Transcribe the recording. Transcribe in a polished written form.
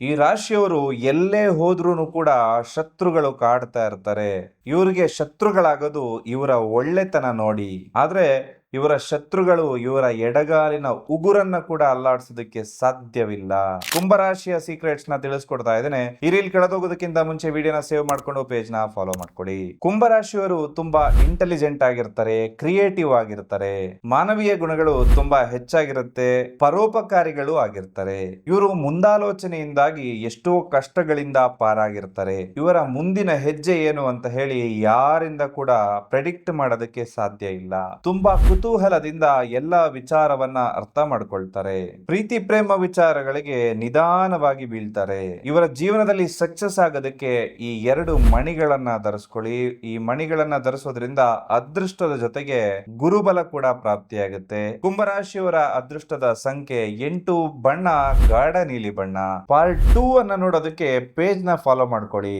ಈ ರಾಶಿಯವರು ಎಲ್ಲೇ ಹೋದ್ರೂ ಕೂಡ ಶತ್ರುಗಳು ಕಾಡ್ತಾ ಇರ್ತಾರೆ. ಇವ್ರಿಗೆ ಶತ್ರುಗಳಾಗೋದು ಇವರ ಒಳ್ಳೆತನ ನೋಡಿ. ಆದ್ರೆ ಇವರ ಶತ್ರುಗಳು ಇವರ ಎಡಗಾಲಿನ ಉಗುರನ್ನ ಕೂಡ ಅಲ್ಲಾಡ್ಸೋದಕ್ಕೆ ಸಾಧ್ಯವಿಲ್ಲ. ಕುಂಭರಾಶಿಯ ಸೀಕ್ರೆಟ್ಸ್ ನ ತಿಳಿಸ್ಕೊಡ್ತಾ ಇದ್ದೇನೆ. ಈ ರೀಲ್ ಕೆಳದೋಗೋದಕ್ಕಿಂತ ಮುಂಚೆ ವಿಡಿಯೋನ ಸೇವ್ ಮಾಡ್ಕೊಂಡು ಪೇಜ್ ನ ಫಾಲೋ ಮಾಡ್ಕೊಳ್ಳಿ. ಕುಂಭರಾಶಿಯವರು ತುಂಬಾ ಇಂಟೆಲಿಜೆಂಟ್ ಆಗಿರ್ತಾರೆ, ಕ್ರಿಯೇಟಿವ್ ಆಗಿರ್ತಾರೆ, ಮಾನವೀಯ ಗುಣಗಳು ತುಂಬಾ ಹೆಚ್ಚಾಗಿರುತ್ತೆ, ಪರೋಪಕಾರಿಗಳು ಆಗಿರ್ತಾರೆ. ಇವರು ಮುಂದಾಲೋಚನೆಯಿಂದಾಗಿ ಎಷ್ಟೋ ಕಷ್ಟಗಳಿಂದ ಪಾರಾಗಿರ್ತಾರೆ. ಇವರ ಮುಂದಿನ ಹೆಜ್ಜೆ ಏನು ಅಂತ ಹೇಳಿ ಯಾರಿಂದ ಕೂಡ ಪ್ರೆಡಿಕ್ಟ್ ಮಾಡೋದಕ್ಕೆ ಸಾಧ್ಯ ಇಲ್ಲ. ತುಂಬಾ ಕುತೂಹಲದಿಂದ ಎಲ್ಲಾ ವಿಚಾರವನ್ನ ಅರ್ಥ ಮಾಡ್ಕೊಳ್ತಾರೆ. ಪ್ರೀತಿ ಪ್ರೇಮ ವಿಚಾರಗಳಿಗೆ ನಿಧಾನವಾಗಿ ಬೀಳ್ತಾರೆ. ಇವರ ಜೀವನದಲ್ಲಿ ಸಕ್ಸಸ್ ಆಗೋದಕ್ಕೆ ಈ ಎರಡು ಮಣಿಗಳನ್ನ ಧರಿಸ್ಕೊಳ್ಳಿ. ಈ ಮಣಿಗಳನ್ನ ಧರಿಸೋದ್ರಿಂದ ಅದೃಷ್ಟದ ಜೊತೆಗೆ ಗುರುಬಲ ಕೂಡ ಪ್ರಾಪ್ತಿಯಾಗುತ್ತೆ. ಕುಂಭರಾಶಿಯವರ ಅದೃಷ್ಟದ ಸಂಖ್ಯೆ 8, ಬಣ್ಣ ಗಾಢ ನೀಲಿ ಬಣ್ಣ. ಪಾರ್ಟ್ 2 ಅನ್ನ ನೋಡೋದಕ್ಕೆ ಪೇಜ್ ನ ಫಾಲೋ ಮಾಡ್ಕೊಳ್ಳಿ.